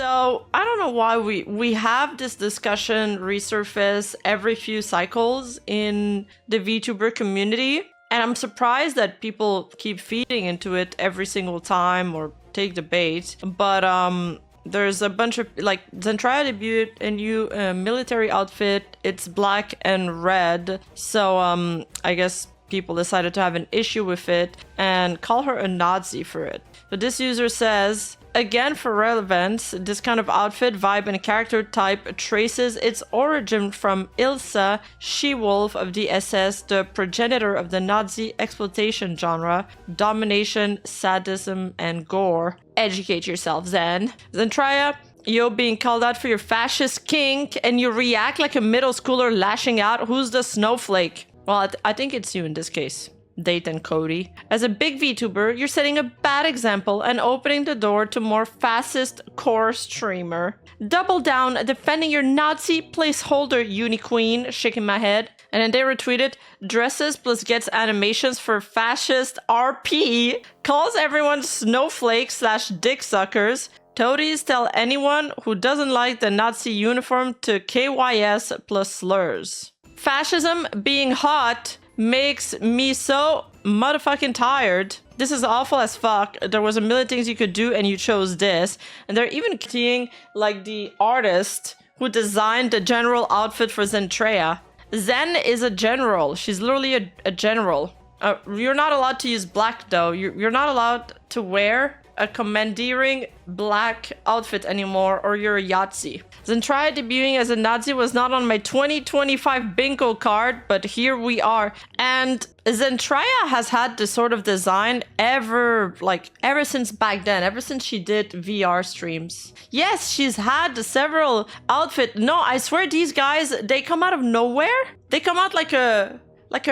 So I don't know why we have this discussion resurface every few cycles in the VTuber community. And I'm surprised that people keep feeding into it every single time or take the bait. But there's a bunch of, like, Zentreya debuted a new military outfit. It's black and red. So I guess people decided to have an issue with it and call her a Nazi for it. But this user says, again, for relevance, this kind of outfit, vibe, and character type traces its origin from Ilsa, she-wolf of the SS, the progenitor of the Nazi exploitation genre, domination, sadism, and gore. Educate yourself, Zen. Zentreya, you're being called out for your fascist kink, and you react like a middle schooler lashing out. Who's the snowflake? Well, I think it's you in this case. Date and Cody. As a big VTuber, you're setting a bad example and opening the door to more fascist core streamer. Double down, defending your Nazi placeholder, Uniqueen, shaking my head. And then they retweeted, dresses plus gets animations for fascist RP, calls everyone snowflakes / dick suckers. Toadies tell anyone who doesn't like the Nazi uniform to KYS plus slurs. Fascism being hot makes me so motherfucking tired. This is awful as fuck. There was a million things you could do and you chose this. And they're even seeing like the artist who designed the general outfit for Zentreya. Zen is a general. She's literally a general. You're not allowed to use black though. You're not allowed to wear a commandeering black outfit anymore, or you're a Yahtzee. Zentreya debuting as a Nazi was not on my 2025 bingo card, but here we are. And Zentreya has had this sort of design ever since back then, ever since she did VR streams. Yes, she's had several outfits. No, I swear these guys, they come out of nowhere. They come out like a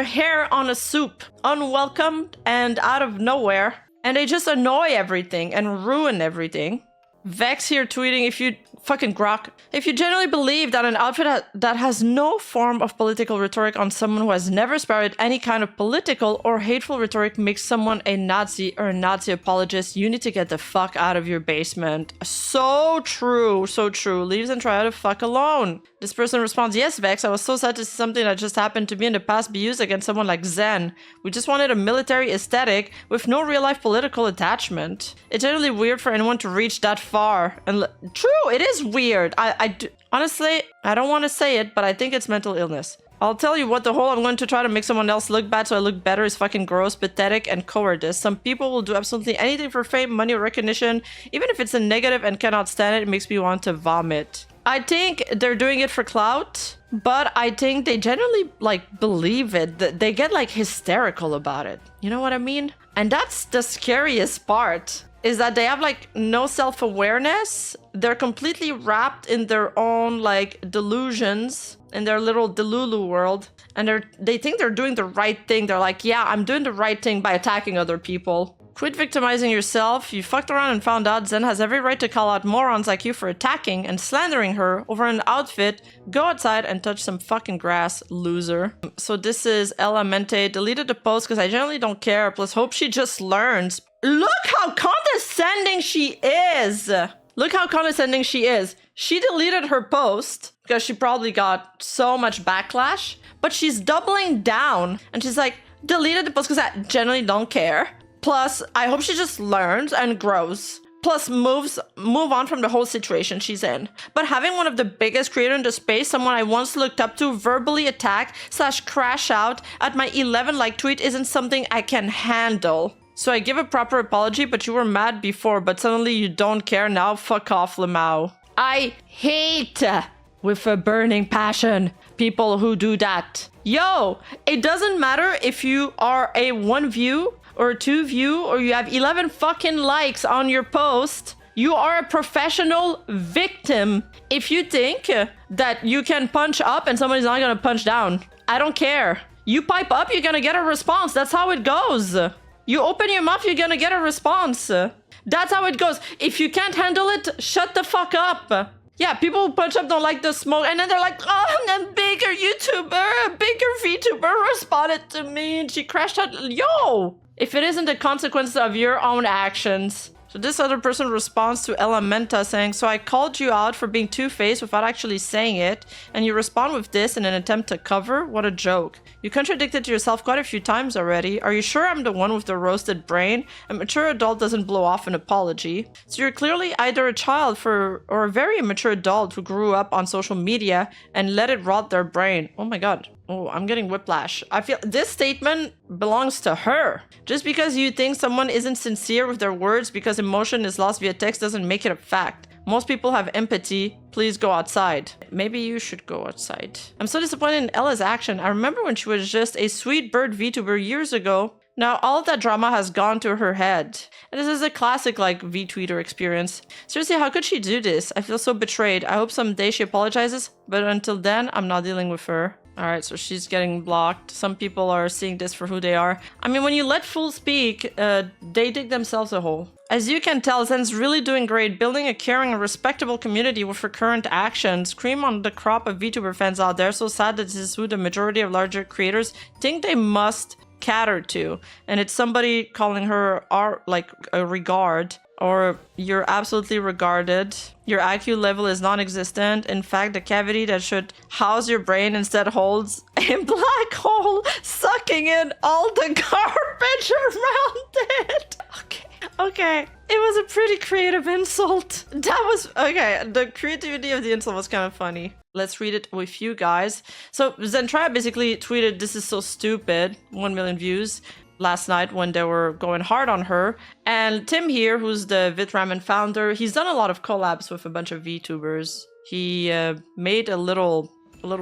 hair on a soup, unwelcomed and out of nowhere. And they just annoy everything and ruin everything. Vex here tweeting, if you fucking grok. If you genuinely believe that an outfit that has no form of political rhetoric on someone who has never spouted any kind of political or hateful rhetoric makes someone a Nazi or a Nazi apologist, you need to get the fuck out of your basement. So true, so true. Leave Zentreya the fuck alone. This person responds, yes, Vex, I was so sad to see something that just happened to me in the past be used against someone like Zen. We just wanted a military aesthetic with no real-life political attachment. It's generally weird for anyone to reach that far. And true, it is weird. Honestly, I don't want to say it, but I think it's mental illness. I'll tell you what, the whole I'm going to try to make someone else look bad so I look better is fucking gross, pathetic, and cowardice. Some people will do absolutely anything for fame, money, or recognition. Even if it's a negative and cannot stand it, it makes me want to vomit. I think they're doing it for clout, but I think they generally, like, believe it. They get, like, hysterical about it. You know what I mean? And that's the scariest part, is that they have, like, no self-awareness. They're completely wrapped in their own, like, delusions, in their little Delulu world. And they think they're doing the right thing. They're like, yeah, I'm doing the right thing by attacking other people. Quit victimizing yourself. You fucked around and found out Zen has every right to call out morons like you for attacking and slandering her over an outfit. Go outside and touch some fucking grass, loser. So this is Ella Mente. Deleted the post because I generally don't care. Plus hope she just learns. Look how condescending she is. Look how condescending she is. She deleted her post because she probably got so much backlash. But she's doubling down. And she's like, deleted the post because I generally don't care. Plus, I hope she just learns and grows. Plus, move on from the whole situation she's in. But having one of the biggest creators in the space, someone I once looked up to, verbally attack / crash out at my 11 like tweet isn't something I can handle. So I give a proper apology, but you were mad before, but suddenly you don't care now. Fuck off, Lamau. I hate with a burning passion people who do that. Yo, it doesn't matter if you are a 1 view or 2 view, or you have 11 fucking likes on your post. You are a professional victim. If you think that you can punch up and somebody's not gonna punch down, I don't care. You pipe up, you're gonna get a response. That's how it goes. You open your mouth, you're gonna get a response. That's how it goes. If you can't handle it, shut the fuck up. Yeah, people who punch up don't like the smoke, and then they're like, oh, a bigger YouTuber, a bigger VTuber responded to me, and she crashed out. Yo! If it isn't the consequences of your own actions, So this other person responds to Elementa saying, so I called you out for being two-faced without actually saying it, and you respond with this in an attempt to cover? What a joke. You contradicted yourself quite a few times already. Are you sure I'm the one with the roasted brain? A mature adult doesn't blow off an apology. So you're clearly either a child or a very immature adult who grew up on social media and let it rot their brain. Oh my god. Oh, I'm getting whiplash. I feel this statement belongs to her. Just because you think someone isn't sincere with their words because emotion is lost via text doesn't make it a fact. Most people have empathy. Please go outside. Maybe you should go outside. I'm so disappointed in Ella's action. I remember when she was just a sweet bird VTuber years ago. Now all of that drama has gone to her head. And this is a classic like VTweeter experience. Seriously, how could she do this? I feel so betrayed. I hope someday she apologizes, but until then, I'm not dealing with her. Alright, so she's getting blocked. Some people are seeing this for who they are. I mean, when you let fools speak, they dig themselves a hole. As you can tell, Zen's really doing great, building a caring and respectable community with her current actions. Cream on the crop of VTuber fans out there. So sad that this is who the majority of larger creators think they must cater to. And it's somebody calling her like a regard. Or you're absolutely regarded. Your IQ level is non-existent. In fact, the cavity that should house your brain instead holds a black hole, sucking in all the garbage around it. Okay. It was a pretty creative insult. That was, okay, the creativity of the insult was kind of funny. Let's read it with you guys. So Zentreya basically tweeted, "This is so stupid," 1 million views. Last night when they were going hard on her. And Tim here, who's the VitRamen founder, he's done a lot of collabs with a bunch of VTubers. He made a little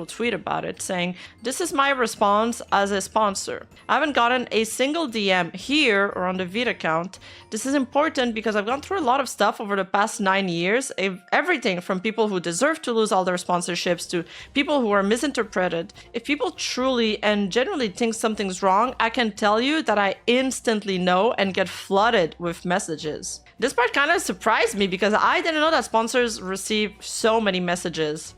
tweet about it saying, "This is my response as a sponsor. I haven't gotten a single DM here or on the Vit account. This is important because I've gone through a lot of stuff over the past 9 years. Everything from people who deserve to lose all their sponsorships to people who are misinterpreted. If people truly and genuinely think something's wrong, I can tell you that I instantly know and get flooded with messages." This part kind of surprised me because I didn't know that sponsors receive so many messages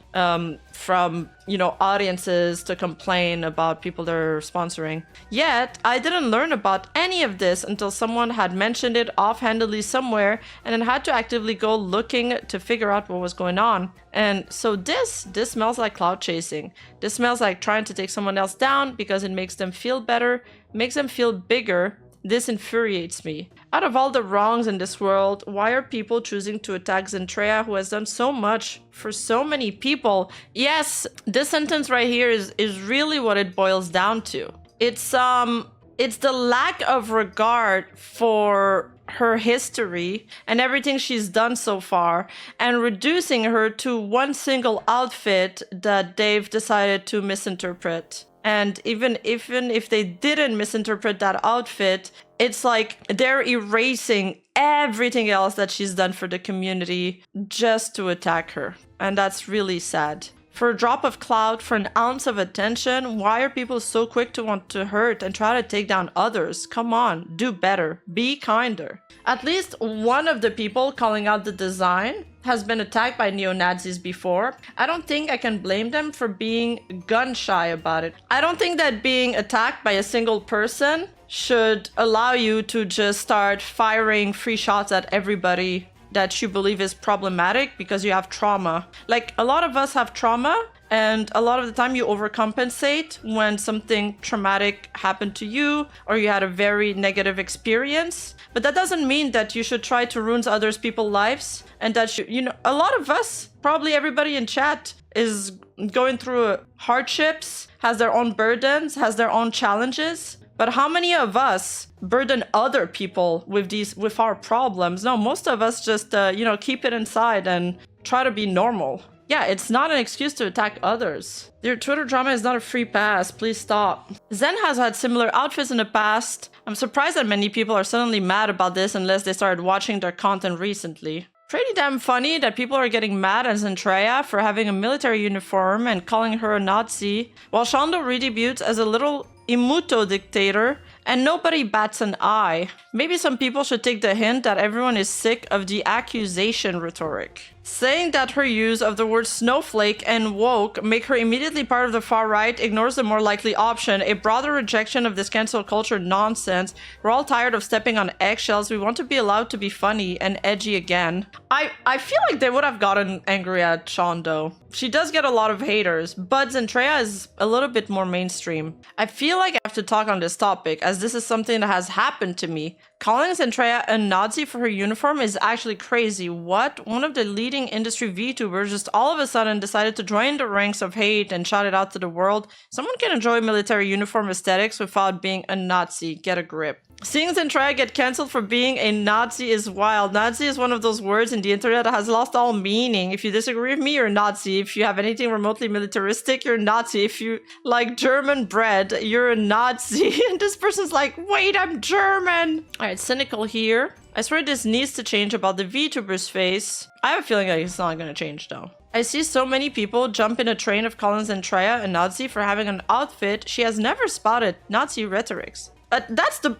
from, you know, audiences to complain about people they're sponsoring. Yet, I didn't learn about any of this until someone had mentioned it offhandedly somewhere and then had to actively go looking to figure out what was going on. And so this smells like clout chasing. This smells like trying to take someone else down because it makes them feel better, makes them feel bigger. This infuriates me. Out of all the wrongs in this world, why are people choosing to attack Zentreya, who has done so much for so many people? Yes, this sentence right here is really what it boils down to. It's the lack of regard for her history and everything she's done so far and reducing her to one single outfit that they've decided to misinterpret. And even if they didn't misinterpret that outfit, it's like they're erasing everything else that she's done for the community just to attack her. And that's really sad. For a drop of clout, for an ounce of attention, why are people so quick to want to hurt and try to take down others? Come on, do better, be kinder. At least one of the people calling out the design has been attacked by neo-Nazis before. I don't think I can blame them for being gun-shy about it. I don't think that being attacked by a single person should allow you to just start firing free shots at everybody that you believe is problematic because you have trauma. Like, a lot of us have trauma, and a lot of the time you overcompensate when something traumatic happened to you or you had a very negative experience. But that doesn't mean that you should try to ruin other people's lives, and that you know, a lot of us, probably everybody in chat, is going through hardships, has their own burdens, has their own challenges. But how many of us burden other people with our problems? No, most of us just, keep it inside and try to be normal. Yeah, it's not an excuse to attack others. Your Twitter drama is not a free pass. Please stop. Zen has had similar outfits in the past. I'm surprised that many people are suddenly mad about this unless they started watching their content recently. Pretty damn funny that people are getting mad at Zentreya for having a military uniform and calling her a Nazi, while Shando redebuts as a little Imuto dictator, and nobody bats an eye. Maybe some people should take the hint that everyone is sick of the accusation rhetoric. Saying that her use of the words snowflake and woke make her immediately part of the far right ignores the more likely option, a broader rejection of this cancel culture nonsense. We're all tired of stepping on eggshells. We want to be allowed to be funny and edgy again. I feel like they would have gotten angry at Sean though. She does get a lot of haters, but Zentreya is a little bit more mainstream. I feel like I have to talk on this topic, as this is something that has happened to me. Calling Zentreya a Nazi for her uniform is actually crazy. What? One of the leading industry VTubers just all of a sudden decided to join the ranks of hate and shout it out to the world. Someone can enjoy military uniform aesthetics without being a Nazi. Get a grip. Seeing Zentreya get cancelled for being a Nazi is wild. Nazi is one of those words in the internet that has lost all meaning. If you disagree with me, you're a Nazi. If you have anything remotely militaristic, you're a Nazi. If you like German bread, you're a Nazi. And this person's like, wait, I'm German. Alright, cynical here. I swear this needs to change about the VTuber's face. I have a feeling like it's not gonna change though. I see so many people jump in a train of calling Zentreya a Nazi for having an outfit she has never spotted Nazi rhetorics. I feel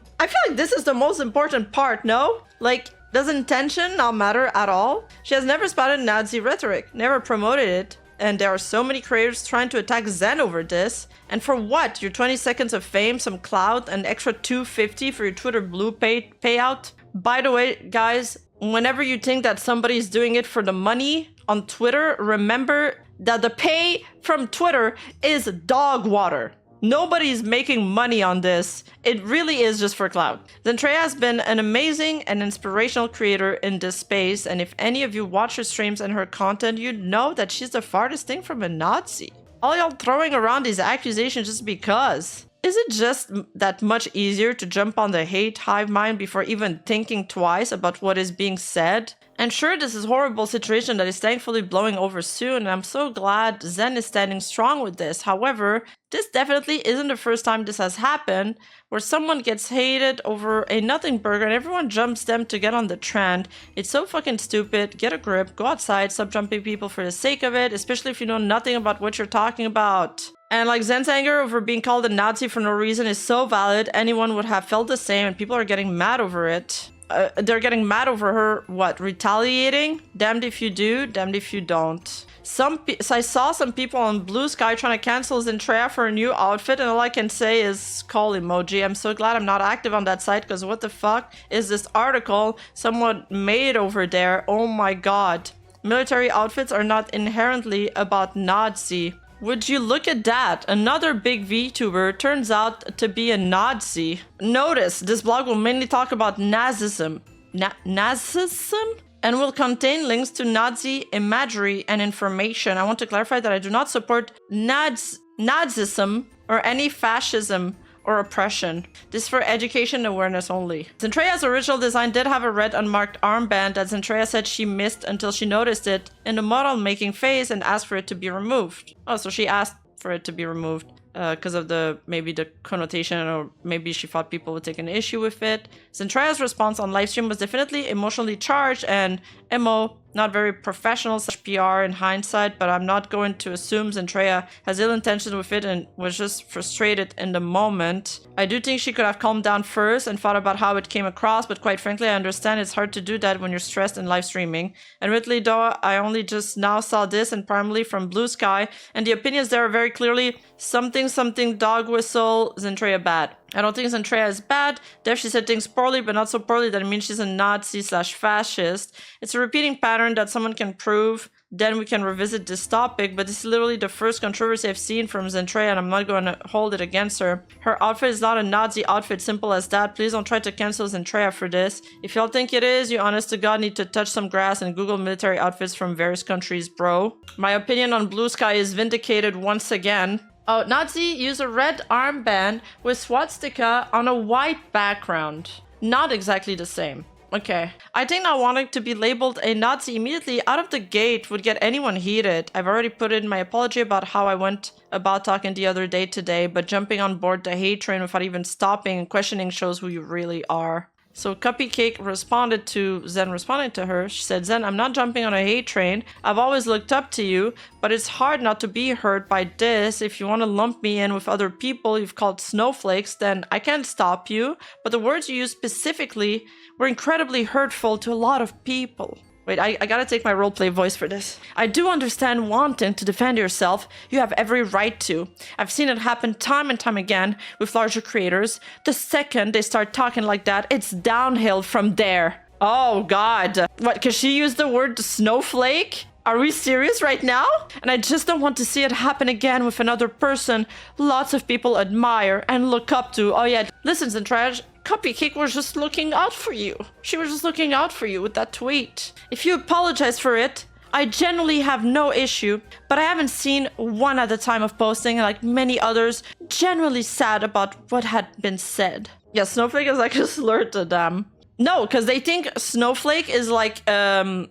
like this is the most important part, no? Like, does intention not matter at all? She has never spotted Nazi rhetoric, never promoted it, and there are so many creators trying to attack Zen over this. And for what? Your 20 seconds of fame, some clout, an extra $250 for your Twitter Blue payout? By the way, guys, whenever you think that somebody's doing it for the money on Twitter, remember that the pay from Twitter is dog water. Nobody's making money on this. It really is just for clout. Zentreya has been an amazing and inspirational creator in this space, and if any of you watch her streams and her content, you'd know that she's the farthest thing from a Nazi. All y'all throwing around these accusations just because. Is it just that much easier to jump on the hate hive mind before even thinking twice about what is being said? And sure, this is a horrible situation that is thankfully blowing over soon, and I'm so glad Zen is standing strong with this. However, this definitely isn't the first time this has happened, where someone gets hated over a nothing burger and everyone jumps them to get on the trend. It's so fucking stupid. Get a grip, go outside, stop jumping people for the sake of it, especially if you know nothing about what you're talking about. And like Zen's anger over being called a Nazi for no reason is so valid. Anyone would have felt the same, and people are getting mad over it. They're getting mad over her, what, retaliating? Damned if you do, damned if you don't. So I saw some people on Blue Sky trying to cancel Zentreya for a new outfit, and all I can say is call emoji. I'm so glad I'm not active on that site, because what the fuck is this article someone made over there? Oh my god. Military outfits are not inherently about Nazi. Would you look at that? Another big VTuber turns out to be a Nazi. Notice, this blog will mainly talk about Nazism. Nazism? And will contain links to Nazi imagery and information. I want to clarify that I do not support Nazism or any fascism or oppression. This is for education awareness only. Zentreya's original design did have a red unmarked armband that Zentreya said she missed until she noticed it in the model making phase and asked for it to be removed. Oh, so she asked for it to be removed because of maybe the connotation, or maybe she thought people would take an issue with it. Zentreya's response on livestream was definitely emotionally charged and MO, not very professional / PR in hindsight, but I'm not going to assume Zentreya has ill intentions with it and was just frustrated in the moment. I do think she could have calmed down first and thought about how it came across, but quite frankly, I understand it's hard to do that when you're stressed in live streaming. Admittedly though, I only just now saw this, and primarily from Blue Sky, and the opinions there are very clearly something dog whistle, Zentreya bad. I don't think Zentreya is bad. There she said things poorly, but not so poorly that it means she's a Nazi / fascist. It's a repeating pattern that someone can prove. Then we can revisit this topic, but this is literally the first controversy I've seen from Zentreya, and I'm not going to hold it against her. Her outfit is not a Nazi outfit, simple as that. Please don't try to cancel Zentreya for this. If y'all think it is, you honest to god need to touch some grass and Google military outfits from various countries, bro. My opinion on Blue Sky is vindicated once again. Oh, Nazi use a red armband with swastika on a white background. Not exactly the same. Okay. I think not wanting to be labeled a Nazi immediately out of the gate would get anyone heated. I've already put in my apology about how I went about talking the other day today, but jumping on board the hate train without even stopping and questioning shows who you really are. So Cupcake responded to Zen responding to her. She said, Zen, I'm not jumping on a hate train. I've always looked up to you, but it's hard not to be hurt by this. If you want to lump me in with other people you've called snowflakes, then I can't stop you. But the words you used specifically were incredibly hurtful to a lot of people. Wait, I gotta take my roleplay voice for this. I do understand wanting to defend yourself. You have every right to. I've seen it happen time and time again with larger creators. The second they start talking like that, it's downhill from there. Oh God. What, because she used the word snowflake? Are we serious right now? And I just don't want to see it happen again with another person lots of people admire and look up to. Oh yeah, listen, Zentreya, Cupcake was just looking out for you. She was just looking out for you with that tweet. If you apologize for it, I generally have no issue, but I haven't seen one at the time of posting, like many others, generally sad about what had been said. Yeah, snowflake is like a slur to them. No, because they think snowflake is like a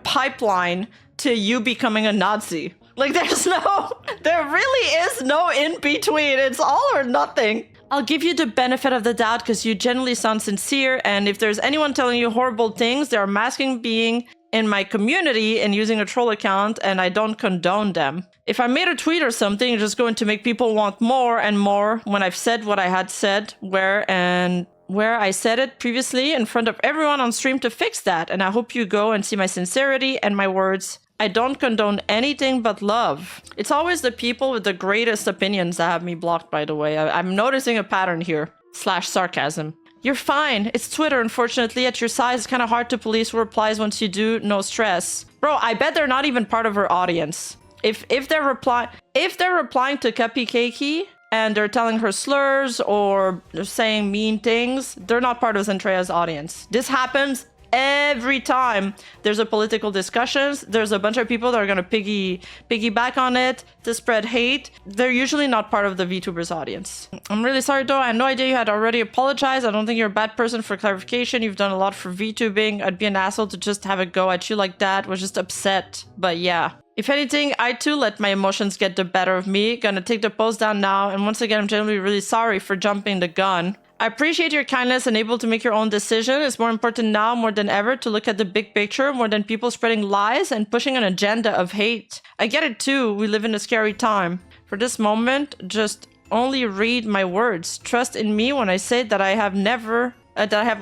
pipeline to you becoming a Nazi. Like there really is no in between. It's all or nothing. I'll give you the benefit of the doubt because you generally sound sincere, and if there's anyone telling you horrible things, they're masking being in my community and using a troll account, and I don't condone them. If I made a tweet or something, it's just going to make people want more and more when I've said what I had said, where I said it previously in front of everyone on stream to fix that, and I hope you go and see my sincerity and my words. I don't condone anything but love. It's always the people with the greatest opinions that have me blocked, by the way. I'm noticing a pattern here. /sarcasm. You're fine. It's Twitter, unfortunately. At your size, it's kind of hard to police who replies once you do. No stress. Bro, I bet they're not even part of her audience. If they're replying to Cupcake and they're telling her slurs or they're saying mean things, they're not part of Zentreya's audience. This happens every time there's a political discussions. There's a bunch of people that are going to piggyback on it to spread hate. They're usually not part of the VTubers audience. I'm really sorry though. I had no idea you had already apologized. I don't think you're a bad person. For clarification, you've done a lot for VTubing. I'd be an asshole to just have a go at you like that. Was just upset. But yeah. If anything, I too let my emotions get the better of me. Gonna take the post down now. And once again, I'm genuinely really sorry for jumping the gun. I appreciate your kindness and able to make your own decision. It's more important now more than ever to look at the big picture more than people spreading lies and pushing an agenda of hate. I get it too. We live in a scary time. For this moment, just only read my words. Trust in me when I say that I have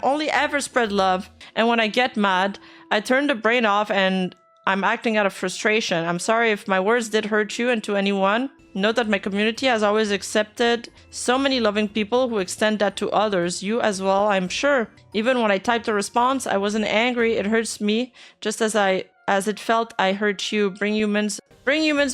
only ever spread love. And when I get mad, I turn the brain off and I'm acting out of frustration. I'm sorry if my words did hurt you and to anyone. Note that my community has always accepted so many loving people who extend that to others. You as well, I'm sure. Even when I typed a response, I wasn't angry. It hurts me just as it felt I hurt you. Bring humans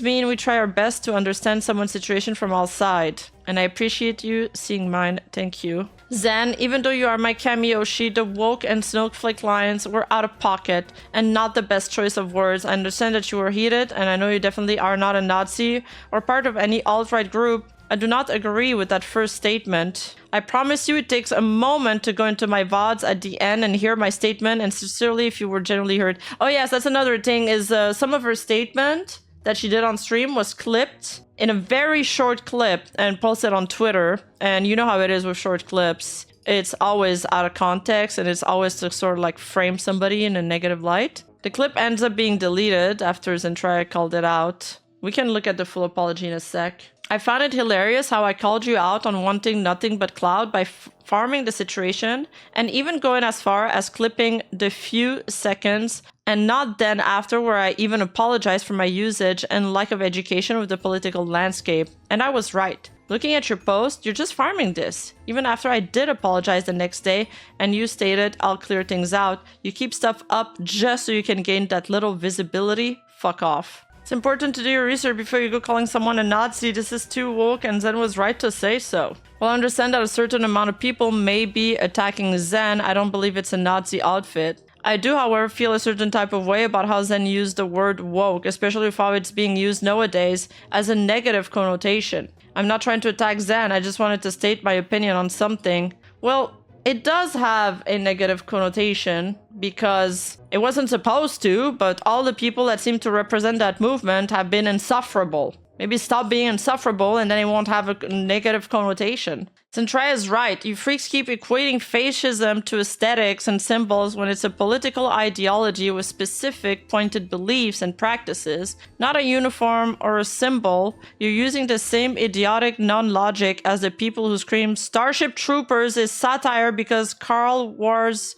mean we try our best to understand someone's situation from all sides. And I appreciate you seeing mine. Thank you. Zen, even though you are my Kamiyoshi, the woke and snowflake lines were out of pocket and not the best choice of words. I understand that you were heated, and I know you definitely are not a Nazi or part of any alt-right group. I do not agree with that first statement. I promise you it takes a moment to go into my VODs at the end and hear my statement, and sincerely if you were genuinely hurt. Oh yes, that's another thing, is some of her statement that she did on stream was clipped in a very short clip and posted on Twitter. And you know how it is with short clips. It's always out of context and it's always to sort of like frame somebody in a negative light. The clip ends up being deleted after Zentreya called it out. We can look at the full apology in a sec. I found it hilarious how I called you out on wanting nothing but Clout by farming the situation and even going as far as clipping the few seconds and not then after where I even apologized for my usage and lack of education with the political landscape. And I was right. Looking at your post, you're just farming this. Even after I did apologize the next day and you stated I'll clear things out, you keep stuff up just so you can gain that little visibility. Fuck off. It's important to do your research before you go calling someone a Nazi. This is too woke and Zen was right to say so. While I understand that a certain amount of people may be attacking Zen, I don't believe it's a Nazi outfit. I do, however, feel a certain type of way about how Zen used the word woke, especially with how it's being used nowadays as a negative connotation. I'm not trying to attack Zen, I just wanted to state my opinion on something. Well, it does have a negative connotation because it wasn't supposed to, but all the people that seem to represent that movement have been insufferable. Maybe stop being insufferable and then it won't have a negative connotation. Zentreya is right. You freaks keep equating fascism to aesthetics and symbols when it's a political ideology with specific pointed beliefs and practices, not a uniform or a symbol. You're using the same idiotic non-logic as the people who scream Starship Troopers is satire because Carl wears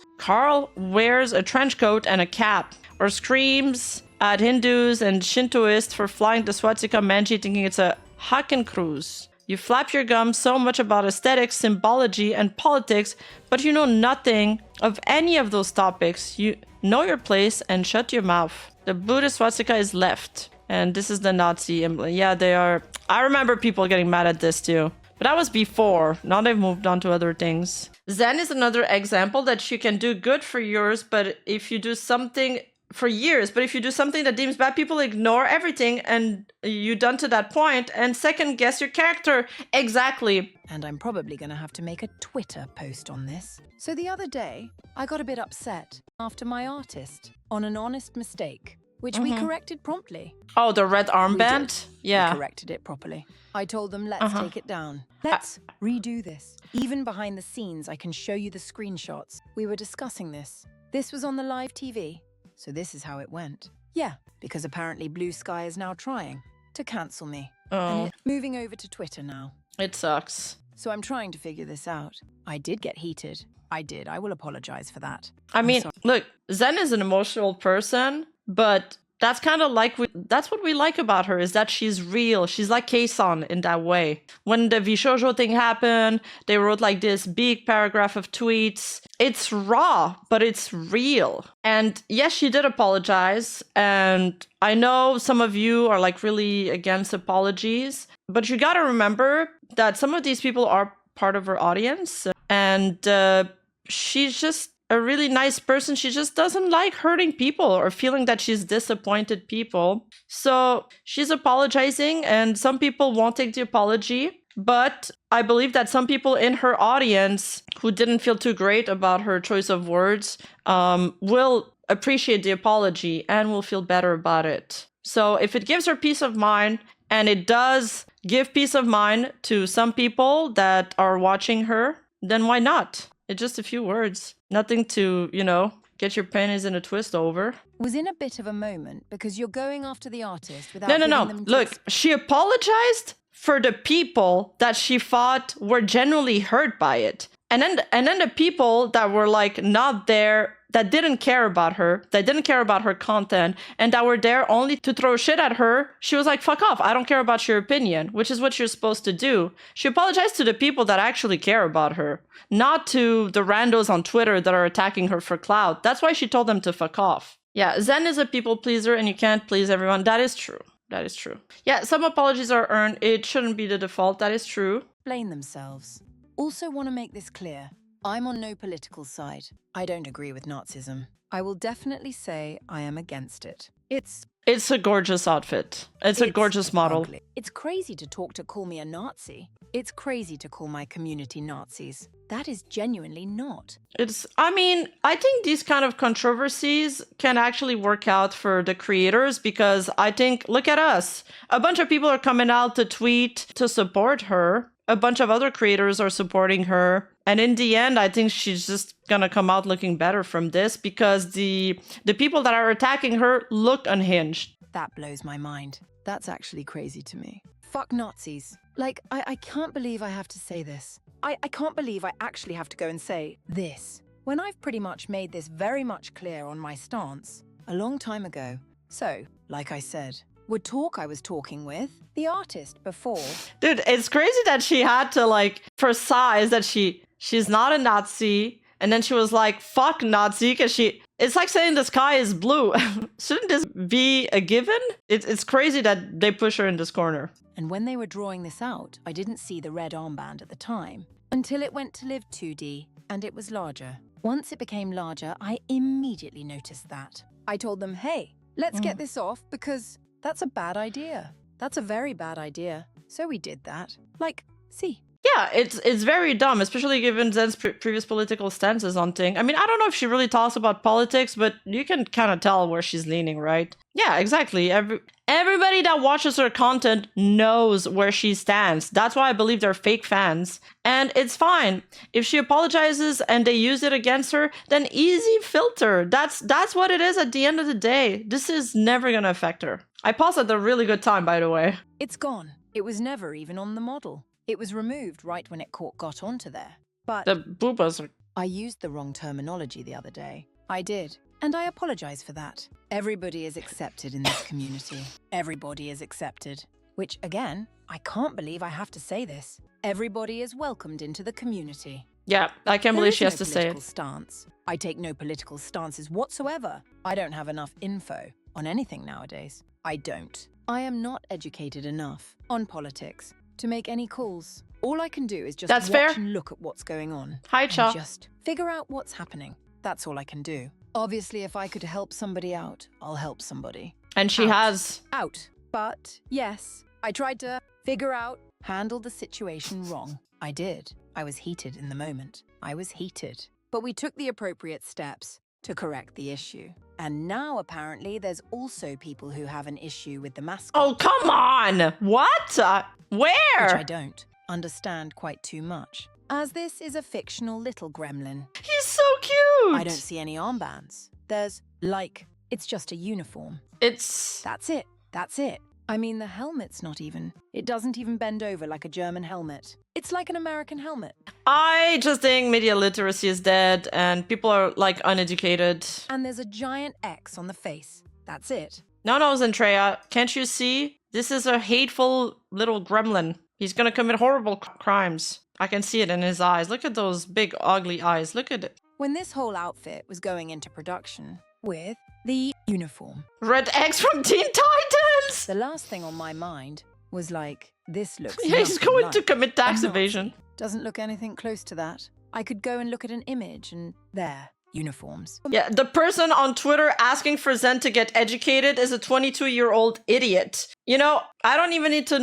a trench coat and a cap. or screams at Hindus and Shintoists for flying the swastika manji thinking it's a Hakenkreuz. You flap your gums so much about aesthetics, symbology, and politics, but you know nothing of any of those topics. You know your place and shut your mouth. The Buddhist swastika is left. And this is the Nazi emblem. Yeah, they are. I remember people getting mad at this too. But that was before. Now they've moved on to other things. Zen is another example that you can do good for yours, but if you do something for years, but if you do something that deems bad, people ignore everything and you done to that point and second guess your character. Exactly. And I'm probably gonna have to make a Twitter post on this. So the other day, I got a bit upset after my artist on an honest mistake, which we corrected promptly. Oh, the red armband? Yeah. We corrected it properly. I told them, let's take it down. Let's redo this. Even behind the scenes, I can show you the screenshots. We were discussing this. This was on the live TV. So this is how it went. Yeah, because apparently Blue Sky is now trying to cancel me. Oh. And moving over to Twitter now. It sucks. So I'm trying to figure this out. I did get heated. I did. I will apologize for that. I mean, look, Zen is an emotional person, but that's kind of like, that's what we like about her, is that she's real. She's like Keisan in that way. When the Vishojo thing happened, they wrote like this big paragraph of tweets. It's raw, but it's real. And yes, she did apologize. And I know some of you are like really against apologies, but you got to remember that some of these people are part of her audience. And she's just a really nice person. She just doesn't like hurting people or feeling that she's disappointed people. So she's apologizing and some people won't take the apology. But I believe that some people in her audience who didn't feel too great about her choice of words will appreciate the apology and will feel better about it. So if it gives her peace of mind, and it does give peace of mind to some people that are watching her, then why not? It's just a few words. Nothing to, you know, get your panties in a twist over. Was in a bit of a moment because you're going after the artist without No. them Look, she apologized for the people that she thought were genuinely hurt by it. And then the people that were like not there, that didn't care about her, that didn't care about her content, and that were there only to throw shit at her, she was like, fuck off, I don't care about your opinion, which is what you're supposed to do. She apologized to the people that actually care about her, not to the randos on Twitter that are attacking her for clout. That's why she told them to fuck off. Yeah, Zen is a people pleaser and you can't please everyone. That is true. That is true. Yeah, some apologies are earned. It shouldn't be the default. That is true. Blame themselves. Also want to make this clear. I'm on no political side. I don't agree with Nazism. I will definitely say I am against it. It's a gorgeous outfit. It's a gorgeous model. Ugly. It's crazy to call me a Nazi. It's crazy to call my community Nazis. That is genuinely not. I think these kind of controversies can actually work out for the creators because I think, look at us. A bunch of people are coming out to tweet to support her. A bunch of other creators are supporting her. And in the end, I think she's just gonna come out looking better from this because the people that are attacking her look unhinged. That blows my mind. That's actually crazy to me. Fuck Nazis. Like, I can't believe I have to say this. I can't believe I actually have to go and say this. When I've pretty much made this very much clear on my stance a long time ago. So, like I said, I was talking with the artist before. Dude, it's crazy that she had to like precise that she's not a Nazi, and then she was like, fuck Nazi, because it's like saying the sky is blue. Shouldn't this be a given? It's crazy that they push her in this corner. And when they were drawing this out, I didn't see the red armband at the time, until it went to live 2D, and it was larger. Once it became larger, I immediately noticed that. I told them, hey, let's get this off, because that's a bad idea. That's a very bad idea. So we did that. Like, see. Yeah, it's very dumb, especially given Zen's previous political stances on things. I mean, I don't know if she really talks about politics, but you can kind of tell where she's leaning, right? Yeah, exactly. Everybody that watches her content knows where she stands. That's why I believe they're fake fans. And it's fine. If she apologizes and they use it against her, then easy filter. That's what it is at the end of the day. This is never going to affect her. I paused at a really good time, by the way. It's gone. It was never even on the model. It was removed right when it got onto there. But the boobas are... I used the wrong terminology the other day. I did. and I apologize for that. Everybody is accepted in this community. Everybody is accepted. Which, again, I can't believe I have to say this. Everybody is welcomed into the community. Yeah, I can't believe she has to say it. Stance. I take no political stances whatsoever. I don't have enough info on anything nowadays. I don't. I am not educated enough on politics to make any calls. All I can do is just watch and look at what's going on. Hi, Cha. And just figure out what's happening. That's all I can do. Obviously, if I could help somebody out, I'll help somebody. And she has. Out. But, yes, I tried to figure out, handle the situation wrong. I did. I was heated in the moment. I was heated. But we took the appropriate steps to correct the issue. And now, apparently, there's also people who have an issue with the mascot. Oh, come on! What? Where? Which I don't understand quite too much, as this is a fictional little gremlin. He's so cute! I don't see any armbands. There's, like, it's just a uniform. That's it. That's it. I mean, the helmet's not even. It doesn't even bend over like a German helmet. It's like an American helmet. I just think media literacy is dead and people are, like, uneducated. And there's a giant X on the face. That's it. No, Zentreya, can't you see? This is a hateful little gremlin. He's gonna commit horrible crimes. I can see it in his eyes. Look at those big, ugly eyes. Look at it. When this whole outfit was going into production with the uniform. Red X from Teen Titans! The last thing on my mind was like, this looks Yeah, he's going like to commit tax evasion. Doesn't look anything close to that. I could go and look at an image and there, uniforms. Yeah, the person on Twitter asking for Zen to get educated is a 22-year-old idiot. You know, I don't even need to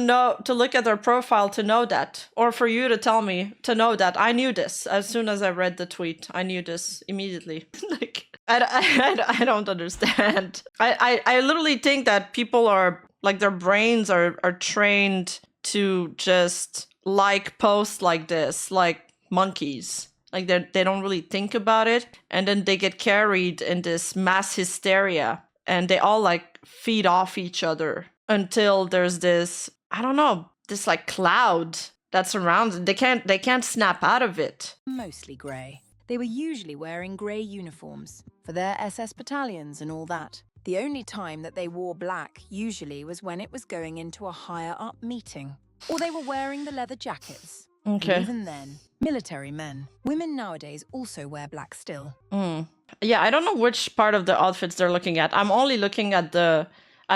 look at their profile to know that. Or for you to tell me to know that. I knew this as soon as I read the tweet. I knew this immediately. Like, I don't understand. I literally think that people are, like, their brains are trained to just like posts like this, like monkeys. Like they don't really think about it, and then they get carried in this mass hysteria, and they all like feed off each other until there's this, I don't know, this like cloud that surrounds it. They can't snap out of it. Mostly grey. They were usually wearing grey uniforms for their SS battalions and all that. The only time that they wore black usually was when it was going into a higher up meeting, or they were wearing the leather jackets. Okay. And even then, military men. Women nowadays also wear black still. Yeah, I don't know which part of the outfits they're looking at. I'm only looking at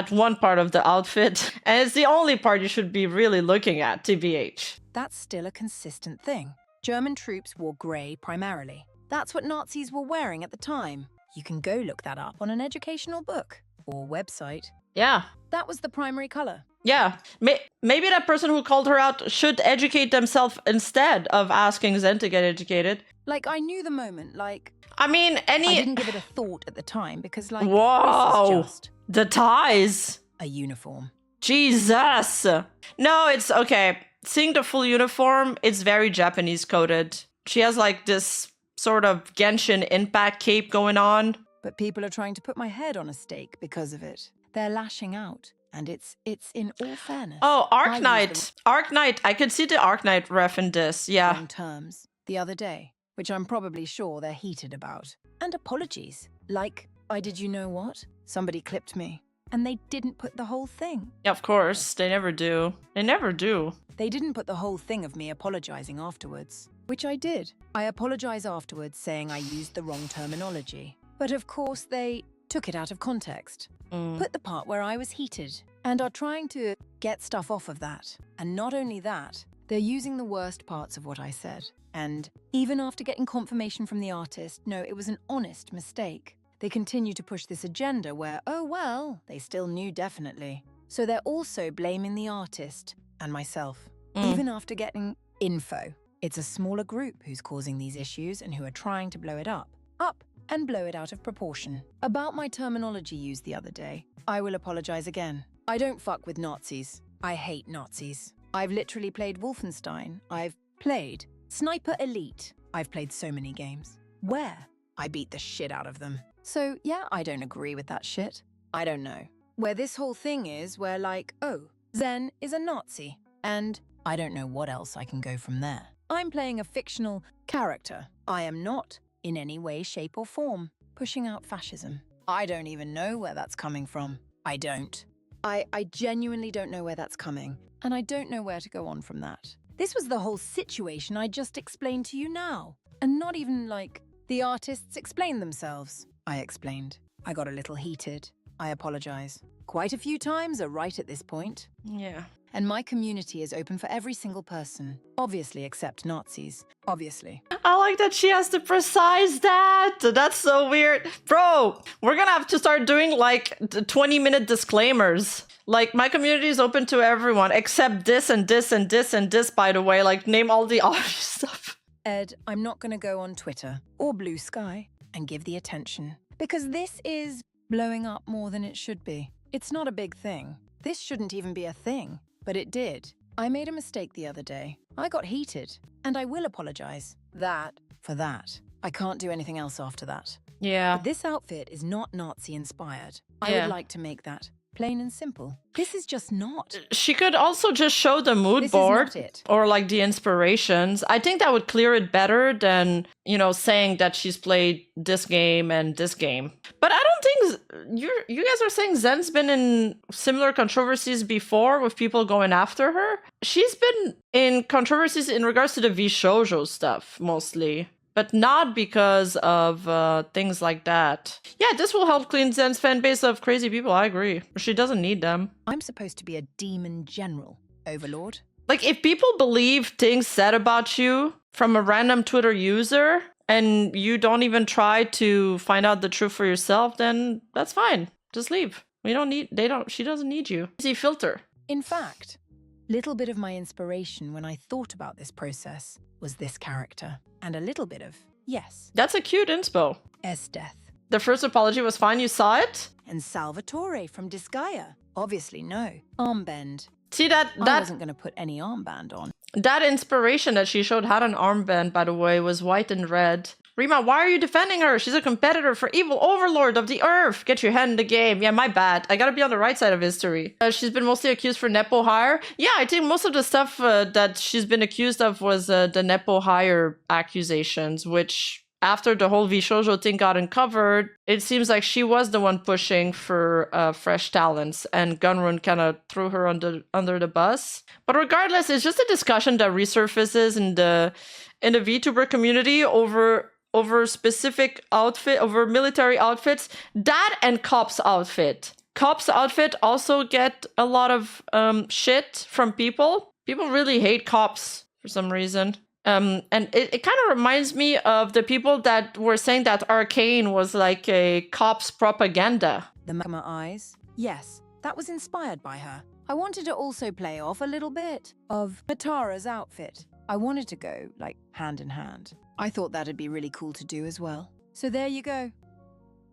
one part of the outfit, and it's the only part you should be really looking at, TBH. That's still a consistent thing. German troops wore grey primarily. That's what Nazis were wearing at the time. You can go look that up on an educational book or website. Yeah. That was the primary color. Yeah. Maybe that person who called her out should educate themselves instead of asking Zen to get educated. Like, I knew the moment, like... I mean, I didn't give it a thought at the time because, like, whoa, this is just... the ties. A uniform. Jesus. No, it's okay. Seeing the full uniform, it's very Japanese coded. She has, like, this sort of Genshin Impact cape going on. But people are trying to put my head on a stake because of it. They're lashing out. And it's in all fairness. Oh, Arknight. Arknight. I could see the Arknight ref in this, yeah. Long terms the other day, which I'm probably sure they're heated about. And apologies. Like, did you know what? Somebody clipped me. And they didn't put the whole thing. Yeah, of course. They never do. They never do. They didn't put the whole thing of me apologizing afterwards. Which I did. I apologize afterwards saying I used the wrong terminology. But of course they took it out of context. Put the part where I was heated, and are trying to get stuff off of that. And not only that, they're using the worst parts of what I said. And even after getting confirmation from the artist, no, it was an honest mistake, they continue to push this agenda where, oh well, they still knew definitely. So they're also blaming the artist and myself, even after getting info. It's a smaller group who's causing these issues and who are trying to blow it up. And blow it out of proportion. About my terminology used the other day, I will apologize again. I don't fuck with Nazis. I hate Nazis. I've literally played Wolfenstein. I've played Sniper Elite. I've played so many games. Where? I beat the shit out of them. So yeah, I don't agree with that shit. I don't know. Where this whole thing is where like, oh, Zen is a Nazi. And I don't know what else I can go from there. I'm playing a fictional character. I am not in any way, shape, or form. pushing out fascism. I don't even know where that's coming from. I don't. I genuinely don't know where that's coming, and I don't know where to go on from that. This was the whole situation I just explained to you now, and not even like the artists explained themselves. I explained. I got a little heated. I apologize. Quite a few times are right at this point. Yeah. And my community is open for every single person. Obviously, except Nazis. Obviously. I like that she has to precise that. That's so weird. Bro, we're gonna have to start doing like 20-minute disclaimers. Like, my community is open to everyone, except this and this and this and this, by the way. Like, name all the obvious stuff. Ed, I'm not gonna go on Twitter or Blue Sky and give the attention. Because this is blowing up more than it should be. It's not a big thing. This shouldn't even be a thing. But it did. I made a mistake the other day. I got heated. And I will apologize. That for that. I can't do anything else after that. Yeah. But this outfit is not Nazi-inspired. I Yeah. would like to make that plain and simple. This is just not. She could also just show the mood This board is not it. or like the inspirations. I think that would clear it better than, you know, saying that she's played this game and this game. But I don't think you guys are saying Zen's been in similar controversies before with people going after her. She's been in controversies in regards to the V-shoujo stuff mostly. But not because of things like that. Yeah, this will help clean Zen's fan base of crazy people, I agree. She doesn't need them. I'm supposed to be a demon general, Overlord. Like, if people believe things said about you from a random Twitter user, and you don't even try to find out the truth for yourself, then that's fine. Just leave. She doesn't need you. Easy filter. In fact, little bit of my inspiration when I thought about this process was this character. And a little bit of, yes, That's a cute inspo. S-Death. The first apology was fine, you saw it? And Salvatore from Disgaea. Obviously no. Armband. See, I that wasn't going to put any armband on. That inspiration that she showed had an armband, by the way, was white and red. Rima, why are you defending her? She's a competitor for evil overlord of the earth. Get your head in the game. Yeah, my bad. I gotta be on the right side of history. She's been mostly accused for Nepo hire. Yeah, I think most of the stuff that she's been accused of was the Nepo hire accusations, which after the whole V-shoujo thing got uncovered, it seems like she was the one pushing for fresh talents, and Gunrun kind of threw her under the bus. But regardless, it's just a discussion that resurfaces in the VTuber community over specific outfit, over military outfits. That and Cop's outfit. Cop's outfit also get a lot of shit from people. People really hate Cops for some reason. And it kind of reminds me of the people that were saying that Arcane was like a Cop's propaganda. The Magma eyes? Yes, that was inspired by her. I wanted to also play off a little bit of Matara's outfit. I wanted to go, like, hand in hand. I thought that'd be really cool to do as well. So there you go.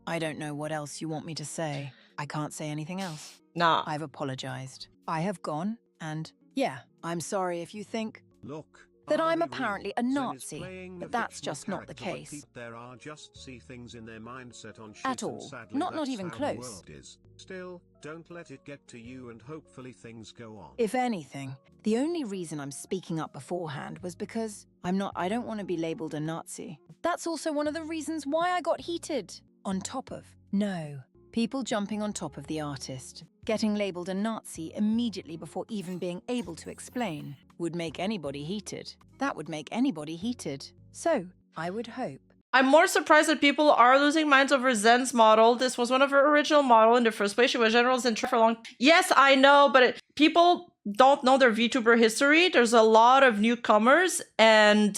I don't know what else you want me to say. I can't say anything else. Nah. I've apologized. I have gone, and yeah, I'm sorry if you think that I'm apparently a Nazi, but that's just not the case. At all. Not even close. Still, don't let it get to you, and hopefully things go on. If anything, the only reason I'm speaking up beforehand was because I don't want to be labeled a Nazi. That's also one of the reasons why I got heated. On top of, no, people jumping on top of the artist. Getting labeled a Nazi immediately before even being able to explain would make anybody heated. That would make anybody heated. So, I would hope. I'm more surprised that people are losing minds over Zen's model. This was one of her original model in the first place. She was General Zentreya for long. Yes, I know, but people don't know their VTuber history. There's a lot of newcomers, and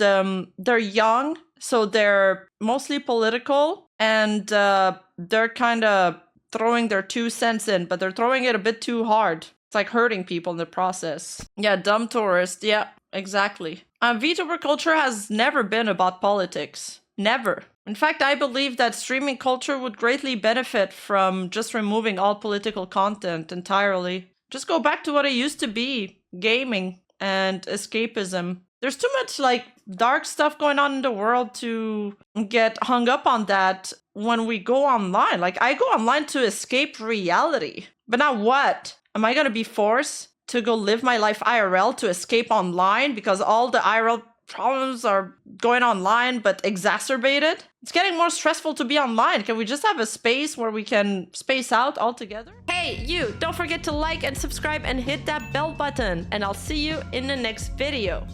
they're young, so they're mostly political, and they're kind of throwing their 2 cents in, but they're throwing it a bit too hard. It's like hurting people in the process. Yeah, dumb tourist. Yeah, exactly. VTuber culture has never been about politics. Never. In fact, I believe that streaming culture would greatly benefit from just removing all political content entirely. Just go back to what it used to be. Gaming and escapism. There's too much like dark stuff going on in the world to get hung up on that when we go online. Like, I go online to escape reality. But now what? Am I going to be forced to go live my life IRL to escape online because all the IRL problems are going online but exacerbated. It's getting more stressful to be online. Can we just have a space where we can space out altogether? Hey, you, don't forget to like and subscribe and hit that bell button, and I'll see you in the next video.